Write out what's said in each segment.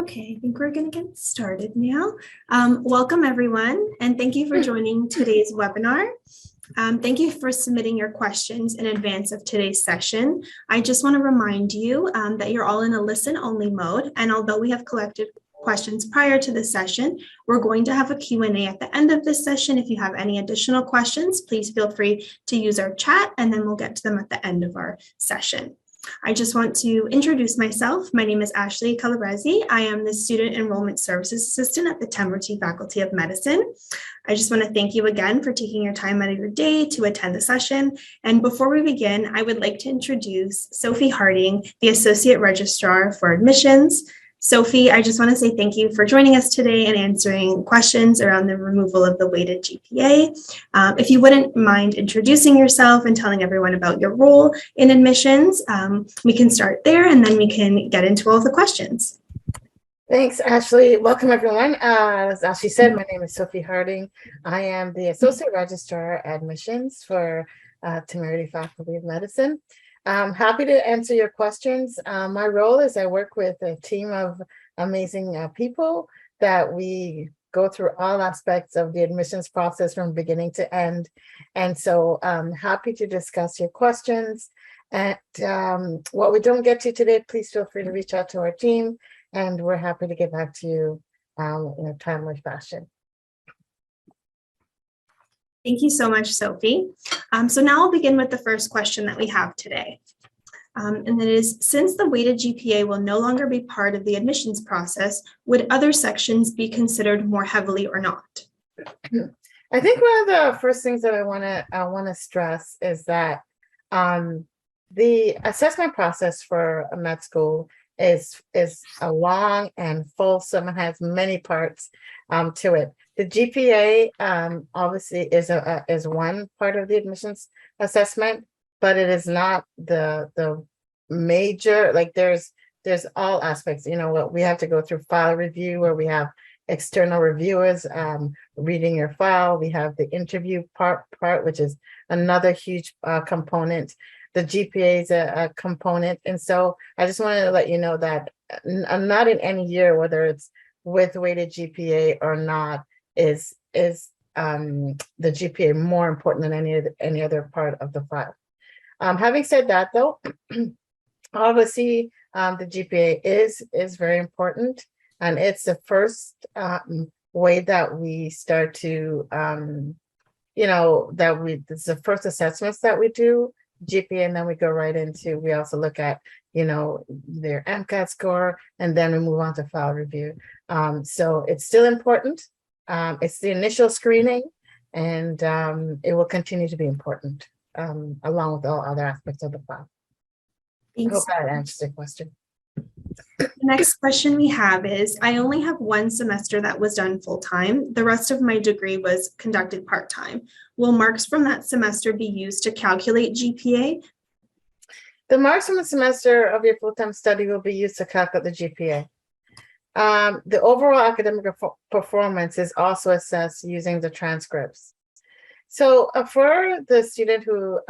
Okay, I think we're going to get started now. Welcome everyone, and thank you for joining today's webinar. Thank you for submitting your questions in advance of today's session. I just want to remind you that you're all in a listen-only mode, and although we have collected questions prior to this session, we're going to have a Q&A at the end of this session. If you have any additional questions, please feel free to use our chat, and then we'll get to them at the end of our session. I just want to introduce myself. My name is Ashley Calabresi. I am the Student Enrollment Services Assistant at the Temerty Faculty of Medicine. I just want to thank you again for taking your time out of your day to attend the session. And before we begin, I would like to introduce Sophie Harding, the Associate Registrar for Admissions. Sophie, I just want to say thank you for joining us today and answering questions around the removal of the weighted GPA. If you wouldn't mind introducing yourself and telling everyone about your role in admissions, we can start there and then we can get into all the questions. Thanks, Ashley. Welcome, everyone. As Ashley said, my name is Sophie Harding. I am the Associate Registrar Admissions for Temerty Faculty of Medicine. I'm happy to answer your questions. My role is I work with a team of amazing people that we go through all aspects of the admissions process from beginning to end. And so I'm happy to discuss your questions. And what we don't get to today, please feel free to reach out to our team, and we're happy to get back to you in a timely fashion. Thank you so much, Sophie. So now I'll begin with the first question that we have today. And that is, since the weighted GPA will no longer be part of the admissions process, would other sections be considered more heavily or not? I think one of the first things that I want to stress is that the assessment process for a med school is a long and fulsome and has many parts to it. The GPA obviously is one part of the admissions assessment, but it is not the major. Like there's all aspects. You know what, we have to go through file review where we have external reviewers reading your file. We have the interview part, which is another huge component. The GPA is a component, and so I just wanted to let you know that not in any year, whether it's with weighted GPA or not, is the GPA more important than any other part of the file. Having said that, though, obviously the GPA is very important, and it's the first way that we start to it's the first assessments that we do. GPA, and then we go right into, we also look at, their MCAT score, and then we move on to file review. So it's still important. It's the initial screening, and it will continue to be important along with all other aspects of the file. Thanks. I hope that answers the question. The next question we have is, I only have one semester that was done full-time. The rest of my degree was conducted part-time. Will marks from that semester be used to calculate GPA? The marks from the semester of your full-time study will be used to calculate the GPA. The overall academic performance is also assessed using the transcripts. So for the student who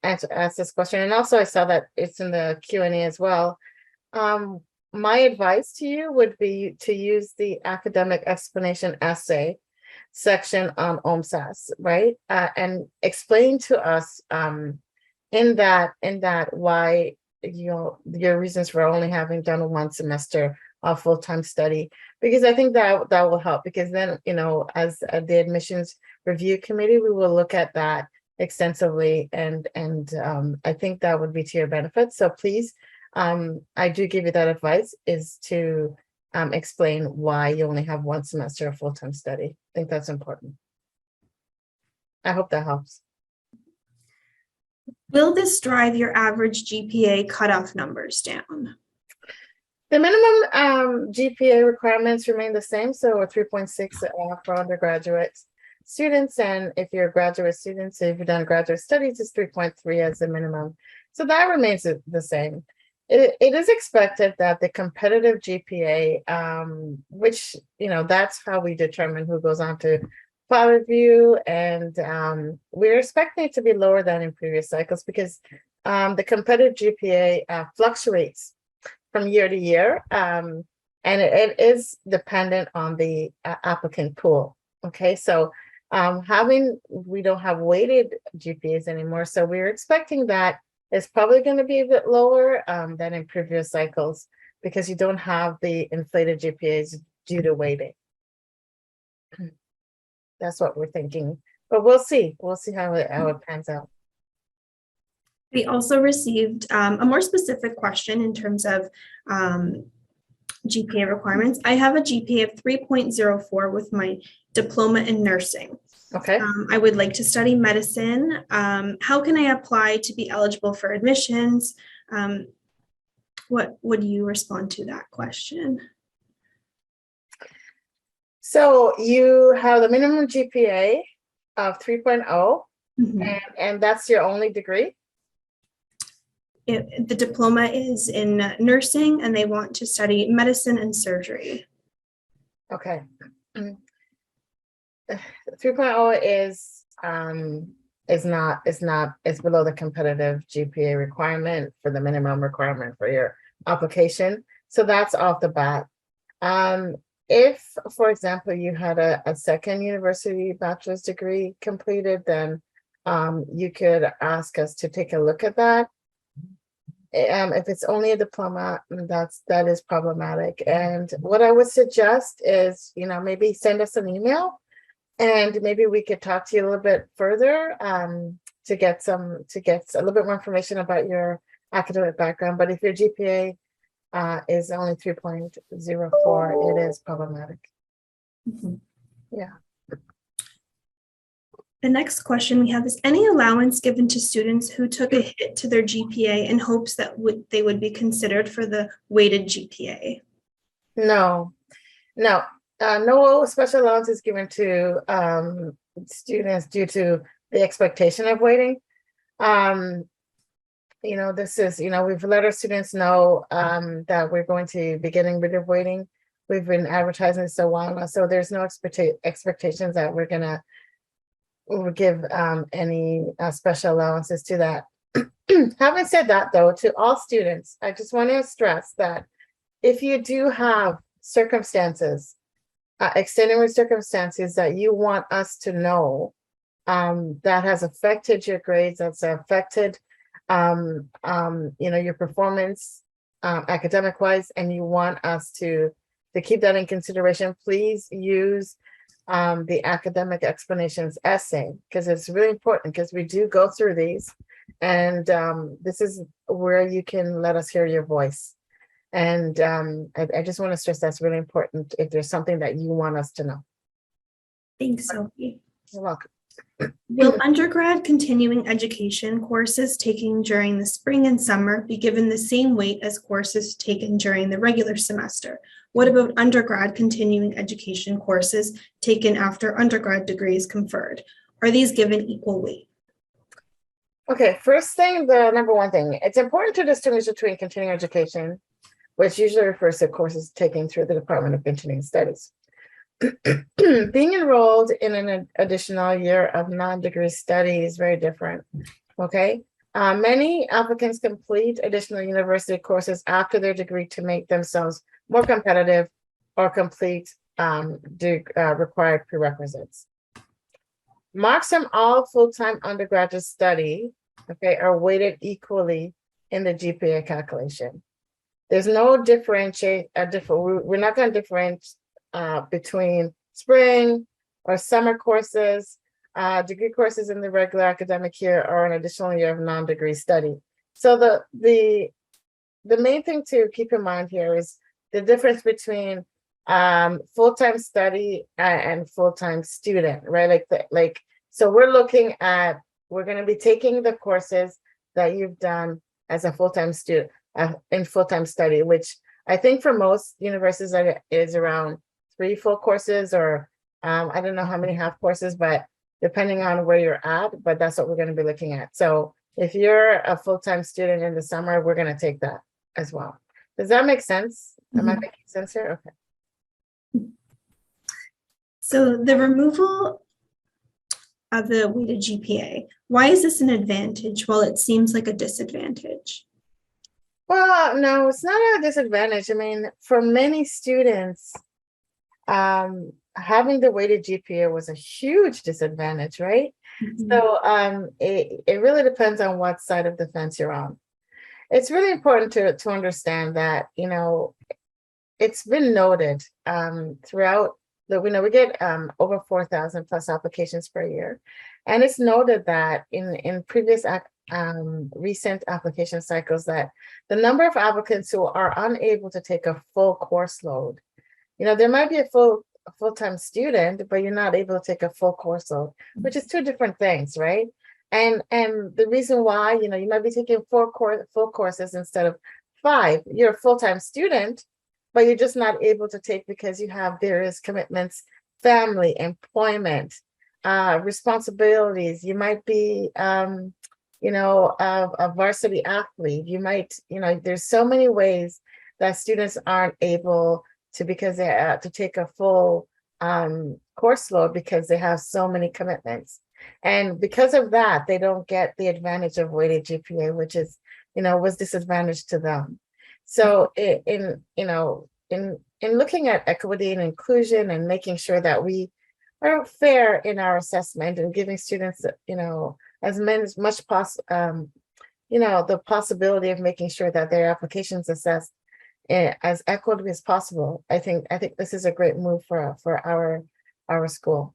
asked this question, and also I saw that it's in the Q&A as well, my advice to you would be to use the academic explanation essay section on OMSAS, right? And explain to us in that why your reasons for only having done one semester of full-time study, because I think that will help, because then, as the admissions review committee, we will look at that extensively, and I think that would be to your benefit. So please, I do give you that advice, is to explain why you only have one semester of full-time study. I think that's important. I hope that helps. Will this drive your average GPA cutoff numbers down? The minimum GPA requirements remain the same, so 3.6 for undergraduate students, and if you're a graduate student, so if you've done graduate studies, it's 3.3 as the minimum. So that remains the same. It is expected that the competitive GPA, which, that's how we determine who goes on to file review, and we're expecting it to be lower than in previous cycles, because the competitive GPA fluctuates from year to year. and it is dependent on the applicant pool. Okay, so we don't have weighted GPAs anymore, so we're expecting that it's probably going to be a bit lower than in previous cycles because you don't have the inflated GPAs due to weighting. That's what we're thinking, but we'll see. We'll see how it pans out. We also received a more specific question in terms of GPA requirements. I have a GPA of 3.04 with my diploma in nursing. Okay. I would like to study medicine. How can I apply to be eligible for admissions? What would you respond to that question? So you have the minimum GPA of 3.0, and that's your only degree? The diploma is in nursing, and they want to study medicine and surgery. Okay. 3.0 is below the competitive GPA requirement for the minimum requirement for your application. So that's off the bat. If, for example, you had a second university bachelor's degree completed, then you could ask us to take a look at that. If it's only a diploma, that is problematic. And what I would suggest is, maybe send us an email, and maybe we could talk to you a little bit further to get a little bit more information about your academic background. But if your GPA is only 3.04, it is problematic. Yeah. The next question we have is, any allowance given to students who took a hit to their GPA in hopes that they would be considered for the weighted GPA? No. No special allowance is given to students due to the expectation of weighting. This is, we've let our students know that we're going to be getting rid of weighting. We've been advertising this a while now, so there's no expectations that we're gonna give any special allowances to that. Having said that, though, to all students, I just want to stress that if you do have circumstances, extenuating circumstances that you want us to know that has affected your grades, that's affected your performance academic wise, and you want us to keep that in consideration, please use the academic explanations essay, because it's really important, because we do go through these, and this is where you can let us hear your voice. And I just want to stress that's really important if there's something that you want us to know. Thanks, Sophie. You're welcome. Will undergrad continuing education courses taken during the spring and summer be given the same weight as courses taken during the regular semester? What about undergrad continuing education courses taken after undergrad degrees conferred? Are these given equal weight? Okay, first thing, the number one thing, it's important to distinguish between continuing education, which usually refers to courses taken through the Department of Continuing Studies. Being enrolled in an additional year of non-degree study is very different, okay? Many applicants complete additional university courses after their degree to make themselves more competitive or complete required prerequisites. Marks from all full-time undergraduate study, okay, are weighted equally in the GPA calculation. There's no differentiate, we're not going to differentiate between spring or summer courses, degree courses in the regular academic year, or an additional year of non-degree study. So the main thing to keep in mind here is the difference between full-time study and full-time student, right? So we're going to be taking the courses that you've done as a full-time student in full-time study, which I think for most universities is around 3 full courses, or I don't know how many half courses, but depending on where you're at, but that's what we're going to be looking at. So if you're a full-time student in the summer, we're going to take that as well. Does that make sense? Am I making sense here? Okay. So the removal of the weighted GPA, why is this an advantage while it seems like a disadvantage? Well, no, it's not a disadvantage. I mean, for many students, having the weighted GPA was a huge disadvantage, right? Mhm. So it really depends on what side of the fence you're on. It's really important to understand that, it's been noted throughout the, we get over 4,000 plus applications per year. And it's noted that in previous recent application cycles that the number of applicants who are unable to take a full course load, there might be a full-time student, but you're not able to take a full course load, which is two different things, right? And the reason why, you might be taking full courses instead of five. You're a full-time student, but you're just not able to take because you have various commitments, family, employment, responsibilities. You might be a varsity athlete. You might, there's so many ways that students aren't able to, because they have to take a full course load because they have so many commitments. And because of that, they don't get the advantage of weighted GPA, which is, was disadvantaged to them. So in looking at equity and inclusion and making sure that we are fair in our assessment and giving students, as much the possibility of making sure that their applications assessed as equitably as possible. I think this is a great move for our school.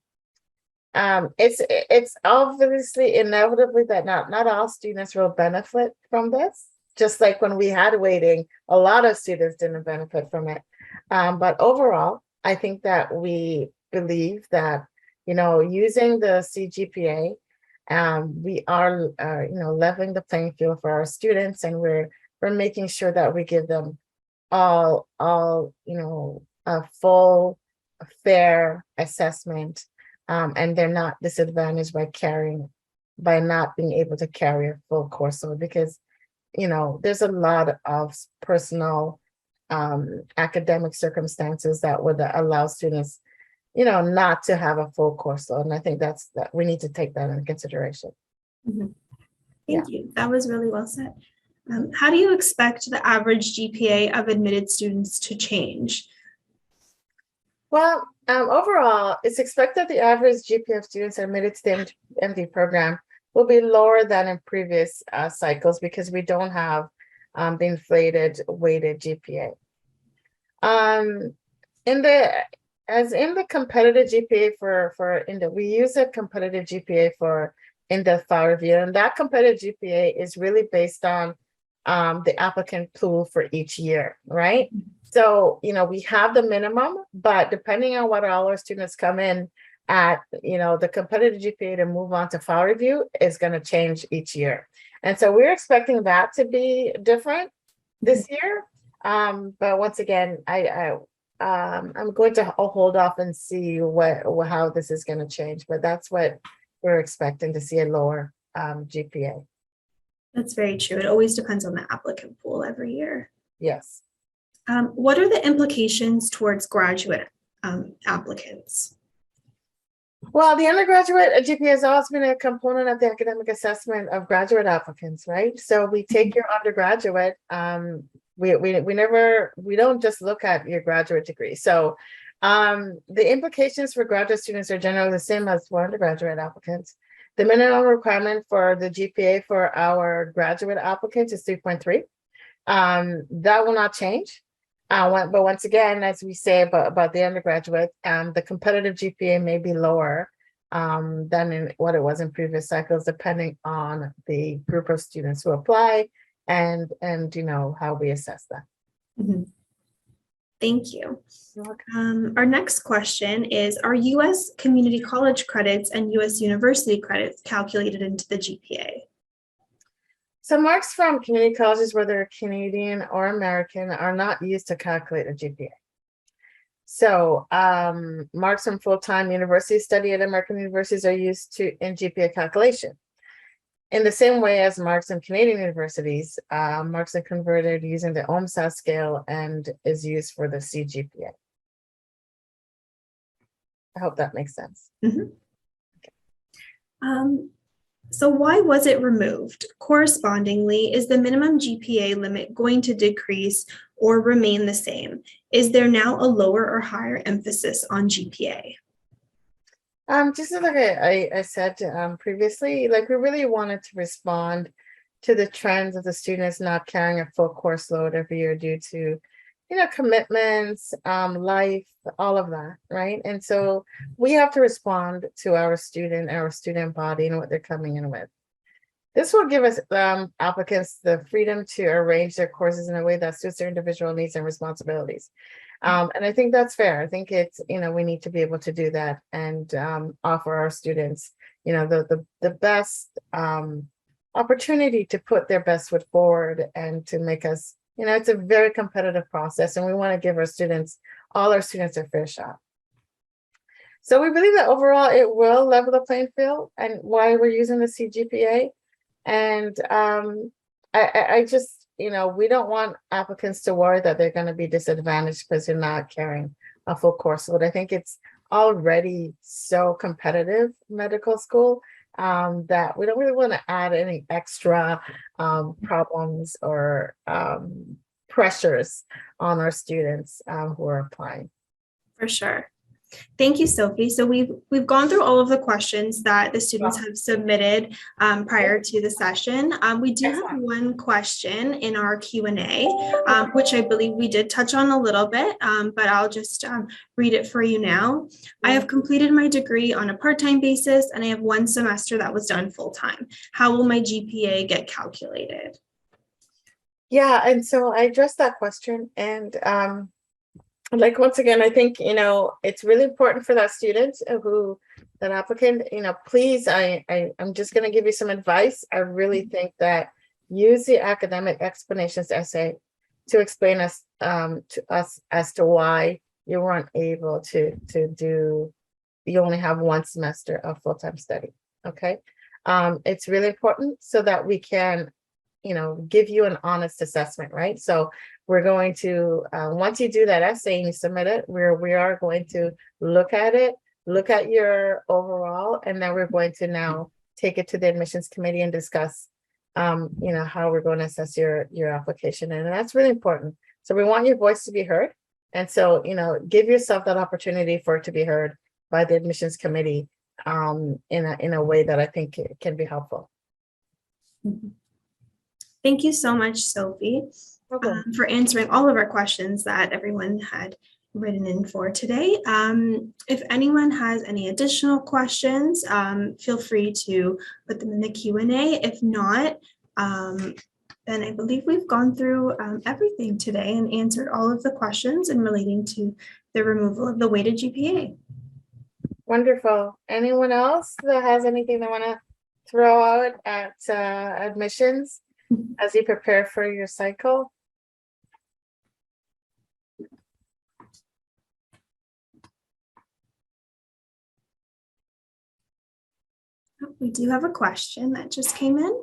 It's obviously inevitably that not all students will benefit from this. Just like when we had weighting, a lot of students didn't benefit from it. But overall, I think that we believe that, using the CGPA, we are, leveling the playing field for our students, and we're making sure that we give them all a full, fair assessment, and they're not disadvantaged by not being able to carry a full course load, because there's a lot of personal academic circumstances that would allow students not to have a full course load, and I think that we need to take that into consideration. Mhm. Yeah. Thank you. That was really well said. How do you expect the average GPA of admitted students to change? Well, overall, it's expected the average GPA of students admitted to the MD program will be lower than in previous cycles because we don't have the inflated weighted GPA. In the competitive GPA we use a competitive GPA for in-depth file review, and that competitive GPA is really based on the applicant pool for each year, right? So, we have the minimum, but depending on what all our students come in at, the competitive GPA to move on to file review is going to change each year. And so we're expecting that to be different this year. But once again, I'm going to hold off and see how this is going to change, but that's what we're expecting to see, a lower GPA. That's very true. It always depends on the applicant pool every year. Yes. What are the implications towards graduate applicants? Well, the undergraduate GPA has always been a component of the academic assessment of graduate applicants, right? So we take your undergraduate. We don't just look at your graduate degree. So the implications for graduate students are generally the same as for undergraduate applicants. The minimum requirement for the GPA for our graduate applicants is 3.3. That will not change. But once again, as we say about the undergraduate, the competitive GPA may be lower than in what it was in previous cycles, depending on the group of students who apply and how we assess that. Mm-hmm. Thank you. Our next question is, are U.S. community college credits and U.S. university credits calculated into the GPA? So marks from community colleges, whether Canadian or American, are not used to calculate a GPA. So marks from full-time university study at American universities are used in GPA calculation. In the same way as marks in Canadian universities, marks are converted using the OMSAT scale and is used for the CGPA. I hope that makes sense. Mm-hmm. Okay. So why was it removed? Correspondingly, is the minimum GPA limit going to decrease or remain the same? Is there now a lower or higher emphasis on GPA? Just like I said previously, like we really wanted to respond to the trends of the students not carrying a full course load every year due to, commitments, life, all of that, right? And so we have to respond to our student body and what they're coming in with. This will give us applicants the freedom to arrange their courses in a way that suits their individual needs and responsibilities. And I think that's fair. I think it's, we need to be able to do that and offer our students, the best opportunity to put their best foot forward and to make us, it's a very competitive process, and we want to give all our students a fair shot. So we believe that overall it will level the playing field, and why we're using the CGPA. And I just, we don't want applicants to worry that they're going to be disadvantaged because they're not carrying a full course load. I think it's already so competitive, medical school, that we don't really want to add any extra problems or pressures on our students who are applying. For sure. Thank you, Sophie. So we've gone through all of the questions that the students have submitted prior to the session. We do have one question in our Q&A, which I believe we did touch on a little bit, but I'll just read it for you now. I have completed my degree on a part-time basis, and I have one semester that was done full-time. How will my GPA get calculated? Yeah, and so I addressed that question, and once again, I think, it's really important for that student that applicant, please, I'm just going to give you some advice. I really think that use the academic explanations essay to explain to us as to why you weren't able to do, you only have one semester of full-time study. Okay. It's really important so that we can, give you an honest assessment, right? So we're going to, once you do that essay and you submit it, we are going to look at it, look at your overall, and then we're going to now take it to the admissions committee and discuss, how we're going to assess your application. And that's really important. So we want your voice to be heard. And so, give yourself that opportunity for it to be heard by the admissions committee in a way that I think it can be helpful. Thank you so much, Sophie, for answering all of our questions that everyone had written in for today. If anyone has any additional questions, feel free to put them in the Q&A. If not, then I believe we've gone through everything today and answered all of the questions in relating to the removal of the weighted GPA. Wonderful. Anyone else that has anything they want to throw out at admissions as you prepare for your cycle? We do have a question that just came in.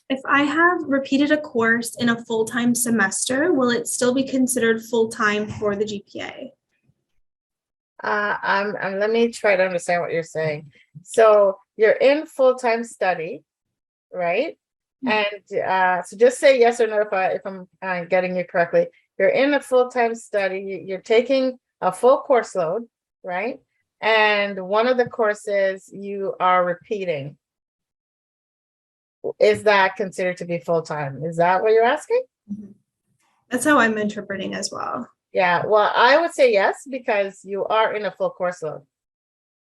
If I have repeated a course in a full-time semester, will it still be considered full-time for the GPA? Let me try to understand what you're saying. So you're in full-time study, right? And so just say yes or no if I'm getting you correctly. You're in a full-time study, you're taking a full course load, right? And one of the courses you are repeating. Is that considered to be full-time? Is that what you're asking? That's how I'm interpreting as well. Yeah, well, I would say yes, because you are in a full course load,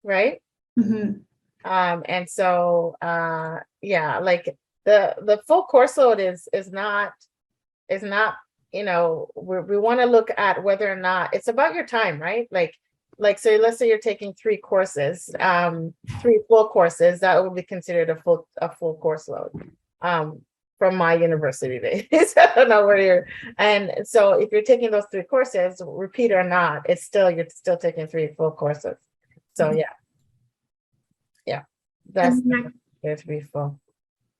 right? And so yeah, like the full course load is not, we want to look at whether or not it's about your time, right? Like so let's say you're taking 3 courses, 3 full courses, that would be considered a full course load from my university days. I don't know where you're, and so if you're taking those 3 courses, repeat or not, you're still taking 3 full courses. So yeah, that's going to be full.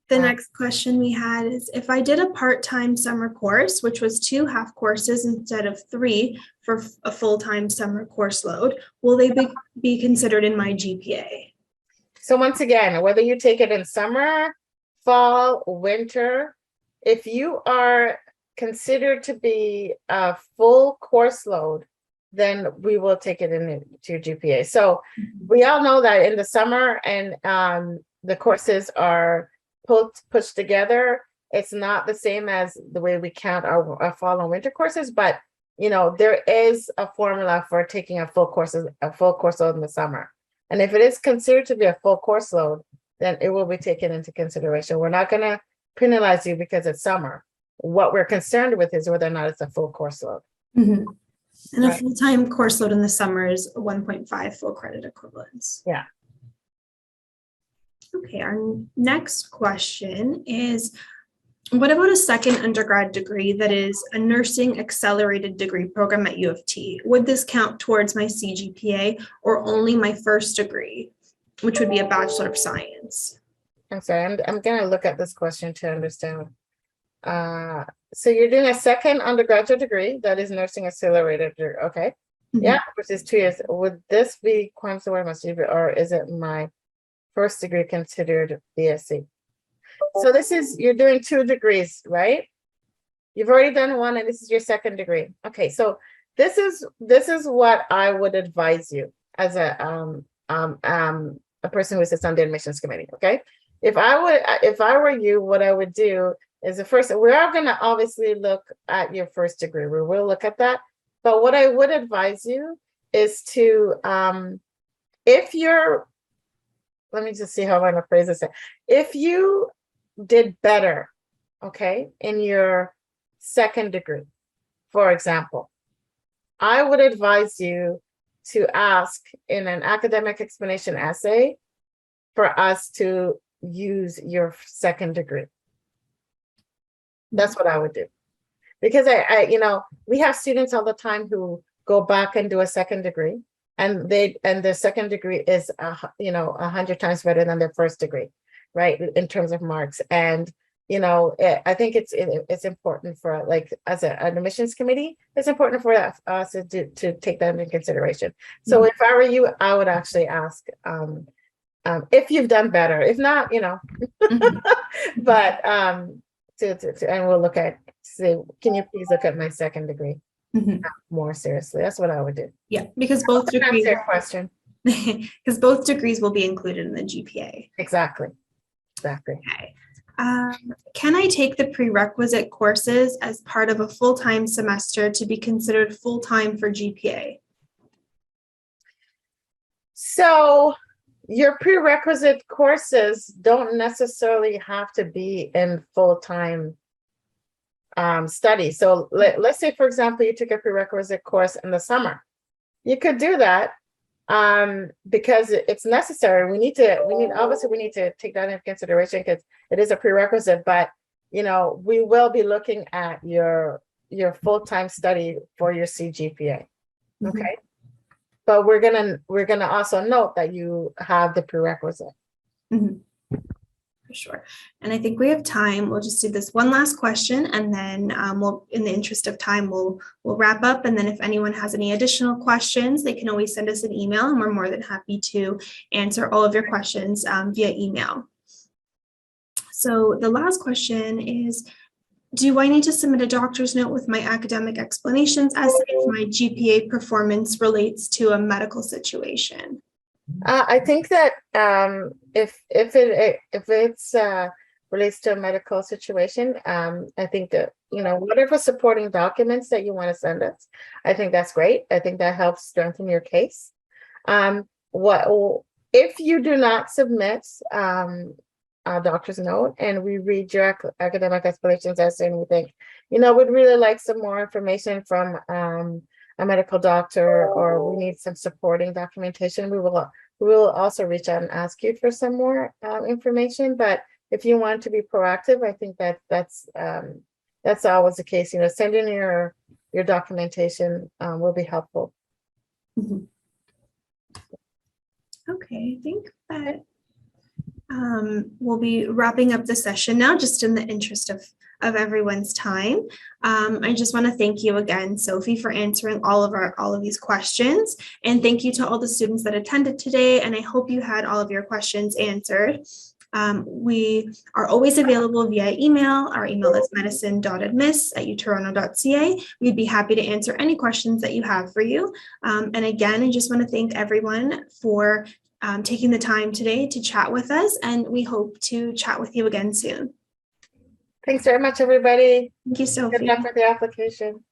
The next question we had is, if I did a part-time summer course, which was 2 half courses instead of 3 for a full-time summer course load, will they be considered in my GPA? So once again, whether you take it in summer, fall, winter, if you are considered to be a full course load, then we will take it into your GPA. So we all know that in the summer and the courses are pushed together. It's not the same as the way we count our fall and winter courses, but there is a formula for taking a full course load in the summer. And if it is considered to be a full course load, then it will be taken into consideration. We're not going to penalize you because it's summer. What we're concerned with is whether or not it's a full course load. Mm-hmm. And Right. a full-time course load in the summer is 1.5 full credit equivalents. Yeah. Okay, our next question is, what about a second undergrad degree that is a nursing accelerated degree program at U of T? Would this count towards my CGPA or only my first degree, which would be a Bachelor of Science? I'm sorry, I'm going to look at this question to understand. So you're doing a second undergraduate degree that is nursing accelerated, okay? Mhm. Yeah, which is 2 years. Would this be quantum or is it my first degree considered BSc? So you're doing 2 degrees, right? You've already done one and this is your second degree. Okay, so this is what I would advise you as a person who sits on the admissions committee, okay? If I were you, what I would do is we are going to obviously look at your first degree. We will look at that. But what I would advise you is to, let me just see how I'm going to phrase this. If you did better, okay, in your second degree, for example, I would advise you to ask in an academic explanation essay for us to use your second degree. That's what I would do. Because we have students all the time who go back and do a second degree, and their second degree is 100 times better than their first degree, right? In terms of marks. And I think it's important for, like, as an admissions committee, it's important for us to take that into consideration. So if I were you, I would actually ask if you've done better. If not, but and we'll look at, say, can you please look at my second degree more seriously? That's what I would do. Yeah, because both degrees. Answer your question. Because both degrees will be included in the GPA. Exactly. Okay. Can I take the prerequisite courses as part of a full-time semester to be considered full-time for GPA? So your prerequisite courses don't necessarily have to be in full-time study. So let's say, for example, you took a prerequisite course in the summer. You could do that because it's necessary. We need to take that into consideration because it is a prerequisite, but we will be looking at your full-time study for your CGPA. Okay. But we're gonna also note that you have the prerequisite. For sure. And I think we have time. We'll just do this one last question, and then we'll, in the interest of time, we'll wrap up. And then if anyone has any additional questions, they can always send us an email, and we're more than happy to answer all of your questions via email. So the last question is, do I need to submit a doctor's note with my academic explanations as if my GPA performance relates to a medical situation? I think that if it's relates to a medical situation, I think that whatever supporting documents that you want to send us, I think that's great. I think that helps strengthen your case. If you do not submit a doctor's note and we read your academic explanations essay and we think, we'd really like some more information from a medical doctor, or we need some supporting documentation, we will also reach out and ask you for some more information. But if you want to be proactive, I think that's always the case. Sending your documentation will be helpful. Okay, I think that we'll be wrapping up the session now, just in the interest of of everyone's time. I just want to thank you again, Sophie, for answering all of these questions. And thank you to all the students that attended today. And I hope you had all of your questions answered. We are always available via email. Our email is medicine.admiss@utoronto.ca. We'd be happy to answer any questions that you have for you. And again, I just want to thank everyone for taking the time today to chat with us, and we hope to chat with you again soon. Thanks very much, everybody. Thank you, Sophie. Good luck with the application.